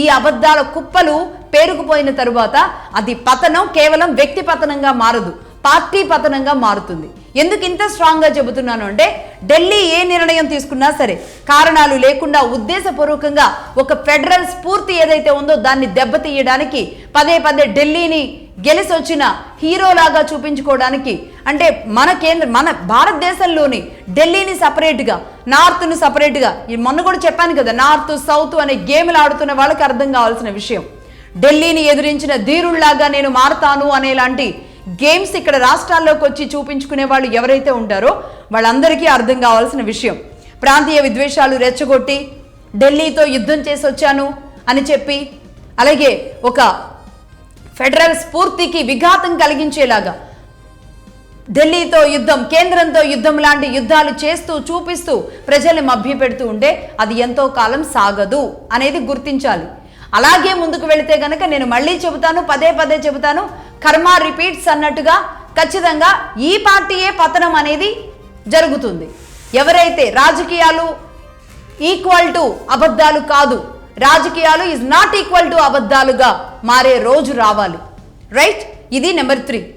ఈ అబద్ధాల కుప్పలు పేరుకుపోయిన తరువాత అది పతనం కేవలం వ్యక్తి పతనంగా మారదు, పార్టీ పతనంగా మారుతుంది. ఎందుకు ఇంత స్ట్రాంగ్గా చెబుతున్నాను అంటే, ఢిల్లీ ఏ నిర్ణయం తీసుకున్నా సరే కారణాలు లేకుండా ఉద్దేశపూర్వకంగా ఒక ఫెడరల్ స్ఫూర్తి ఏదైతే ఉందో దాన్ని దెబ్బతీయడానికి పదే పదే ఢిల్లీని గెలిచి వచ్చిన హీరోలాగా చూపించుకోవడానికి, అంటే మన భారతదేశంలోని ఢిల్లీని సపరేట్గా, నార్త్ను సపరేట్గా, మొన్న కూడా చెప్పాను కదా, నార్త్ సౌత్ అనే గేమ్లు ఆడుతున్న వాళ్ళకి అర్థం కావాల్సిన విషయం, ఢిల్లీని ఎదిరించిన ధీరుళ్లాగా నేను మారతాను అనేలాంటి గేమ్స్ ఇక్కడ రాష్ట్రాల్లోకి వచ్చి చూపించుకునే వాళ్ళు ఎవరైతే ఉంటారో వాళ్ళందరికీ అర్థం కావాల్సిన విషయం. ప్రాంతీయ విద్వేషాలు రెచ్చగొట్టి ఢిల్లీతో యుద్ధం చేసి వచ్చాను అని చెప్పి, అలాగే ఒక ఫెడరల్ స్ఫూర్తికి విఘాతం కలిగించేలాగా ఢిల్లీతో యుద్ధం, కేంద్రంతో యుద్ధం లాంటి యుద్ధాలు చేస్తూ చూపిస్తూ ప్రజల్ని మభ్యపెడుతూ ఉంటే అది ఎంతో కాలం సాగదు అనేది గుర్తించాలి. అలాగే ముందుకు వెళితే గనక నేను మళ్ళీ చెబుతాను, పదే పదే చెబుతాను, కర్మ రిపీట్స్ అన్నట్టుగా ఖచ్చితంగా ఈ పార్టీయే పతనం అనేది జరుగుతుంది. ఎవరైతే రాజకీయాలు ఈక్వల్ టు అబద్ధాలు కాదు, రాజకీయాలు ఈజ్ నాట్ ఈక్వల్ టు అబద్ధాలుగా మారే రోజు రావాలి. రైట్, ఇది నెంబర్ 3.